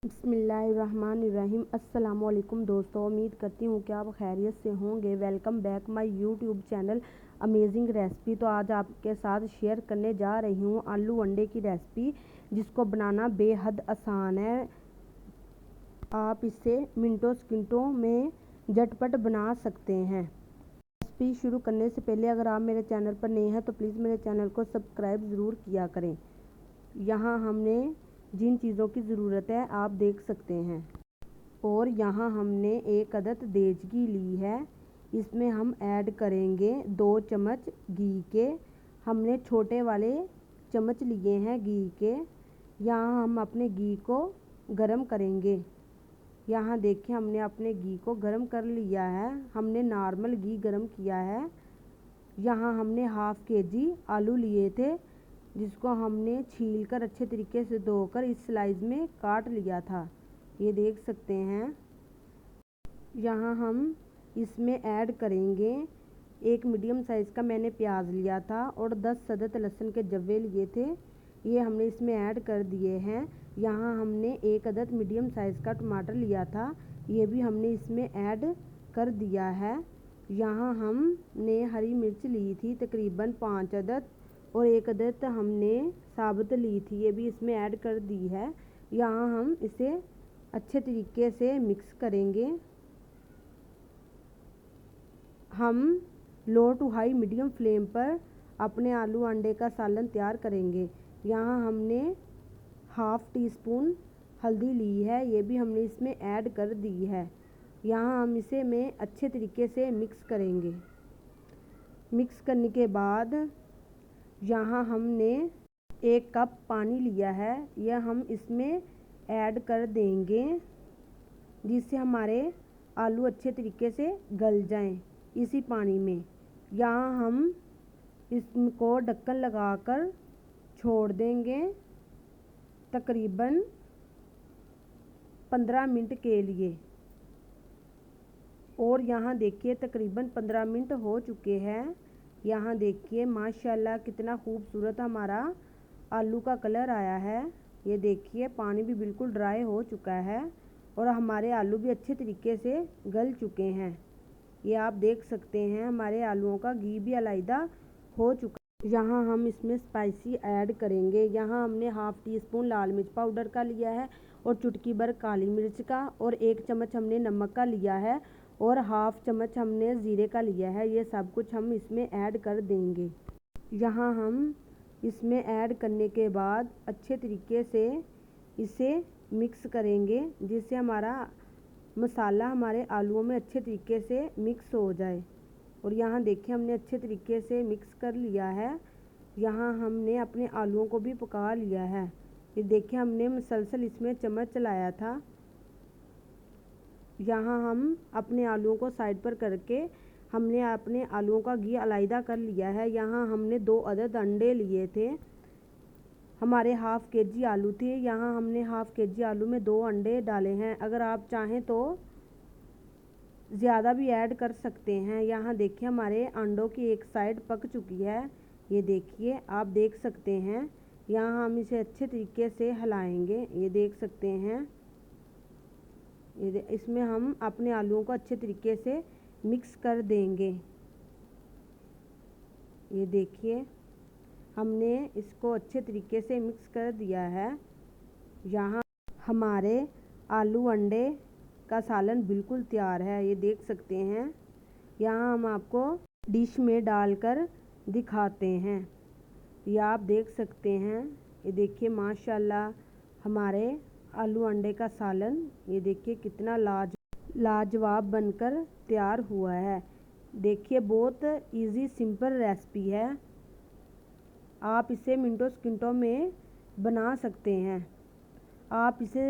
बिस्मिल्लाहिर्रहमानिर्रहीम। अस्सलामुअलैकुम दोस्तों, उम्मीद करती हूँ कि आप खैरियत से होंगे। Welcome back my YouTube channel amazing recipe. तो आज आपके साथ शेयर करने जा रही हूँ आलू अंडे की रेसिपी, जिसको बनाना बेहद आसान है। आप इसे मिनटों सेकंडों में झटपट बना सकते हैं। रेसिपी शुरू करने से पहले अगर आप मेरे चैनल पर नए हैं तो प्लीज़ मेरे चैनल को सब्सक्राइब ज़रूर किया करें। यहाँ हमने जिन चीज़ों की ज़रूरत है आप देख सकते हैं। और यहाँ हमने एक अदद देचगी ली है, इसमें हम ऐड करेंगे 2 चम्मच घी के। हमने छोटे वाले चम्मच लिए हैं घी के। यहाँ हम अपने घी को गरम करेंगे। यहाँ देखिए हमने अपने घी को गरम कर लिया है। हमने नॉर्मल घी गरम किया है। यहाँ हमने हाफ़ केजी आलू लिए थे, जिसको हमने छील कर अच्छे तरीके से धोकर इस स्लाइस में काट लिया था। ये देख सकते हैं। यहाँ हम इसमें ऐड करेंगे एक मीडियम साइज़ का मैंने प्याज लिया था और 10 अदद लहसुन के जव्वे लिए थे। ये हमने इसमें ऐड कर दिए हैं। यहाँ हमने एक अदद मीडियम साइज़ का टमाटर लिया था, ये भी हमने इसमें ऐड कर दिया है। यहाँ हमने हरी मिर्च ली थी तकरीबन 5 अदद, और एक अदद हमने साबुत ली थी, ये भी इसमें ऐड कर दी है। यहाँ हम इसे अच्छे तरीके से मिक्स करेंगे। हम लो टू हाई मीडियम फ्लेम पर अपने आलू अंडे का सालन तैयार करेंगे। यहाँ हमने हाफ़ टी स्पून हल्दी ली है, ये भी हमने इसमें ऐड कर दी है। यहाँ हम इसे में अच्छे तरीके से मिक्स करेंगे। मिक्स करने के बाद यहाँ हमने 1 कप पानी लिया है, यह हम इसमें ऐड कर देंगे, जिससे हमारे आलू अच्छे तरीके से गल जाएं इसी पानी में। यहाँ हम इसको ढक्कन लगाकर छोड़ देंगे तकरीबन 15 मिनट के लिए। और यहाँ देखिए तकरीबन 15 मिनट हो चुके हैं। यहाँ देखिए माशाल्लाह कितना खूबसूरत हमारा आलू का कलर आया है। ये देखिए पानी भी बिल्कुल ड्राई हो चुका है और हमारे आलू भी अच्छे तरीके से गल चुके हैं। ये आप देख सकते हैं हमारे आलूओं का घी भी अलग हो चुका है। यहाँ हम इसमें स्पाइसी ऐड करेंगे। यहाँ हमने हाफ़ टी स्पून लाल मिर्च पाउडर का लिया है और चुटकी भर काली मिर्च का, और 1 चम्मच हमने नमक का लिया है, और हाफ़ चम्मच हमने ज़ीरे का लिया है। ये सब कुछ हम इसमें ऐड कर देंगे। यहाँ हम इसमें ऐड करने के बाद अच्छे तरीके से इसे मिक्स करेंगे, जिससे हमारा मसाला हमारे आलूओं में अच्छे तरीके से मिक्स हो जाए। और यहाँ देखिए हमने अच्छे तरीके से मिक्स कर लिया है। यहाँ हमने अपने आलूओं को भी पका लिया है। ये देखिए हमने मुसलसल इसमें चम्मच चलाया था। यहाँ हम अपने आलूओं को साइड पर करके हमने अपने आलूओं का घी अलग कर लिया है। यहाँ हमने 2 अदद अंडे लिए थे। हमारे हाफ़ केजी आलू थे। यहाँ हमने हाफ़ केजी आलू में 2 अंडे डाले हैं। अगर आप चाहें तो ज़्यादा भी ऐड कर सकते हैं। यहाँ देखिए हमारे अंडों की एक साइड पक चुकी है। ये देखिए आप देख सकते हैं। यहाँ हम इसे अच्छे तरीके से हिलाएंगे। ये देख सकते हैं। इसमें हम अपने आलूओं को अच्छे तरीके से मिक्स कर देंगे। ये देखिए हमने इसको अच्छे तरीके से मिक्स कर दिया है। यहाँ हमारे आलू अंडे का सालन बिल्कुल तैयार है। ये देख सकते हैं। यहाँ हम आपको डिश में डालकर दिखाते हैं। ये आप देख सकते हैं। ये देखिए माशाल्लाह हमारे आलू अंडे का सालन ये देखिए कितना लाजवाब बनकर तैयार हुआ है। देखिए बहुत इजी सिंपल रेसिपी है। आप इसे मिनटों सेकंडों में बना सकते हैं। आप इसे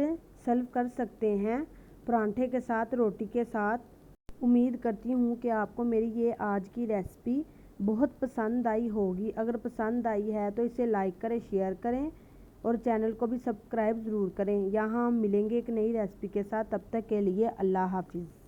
सर्व कर सकते हैं परांठे के साथ, रोटी के साथ। उम्मीद करती हूँ कि आपको मेरी ये आज की रेसिपी बहुत पसंद आई होगी। अगर पसंद आई है तो इसे लाइक करें, शेयर करें और चैनल को भी सब्सक्राइब ज़रूर करें। यहाँ हम मिलेंगे एक नई रेसिपी के साथ। तब तक के लिए अल्लाह हाफिज़।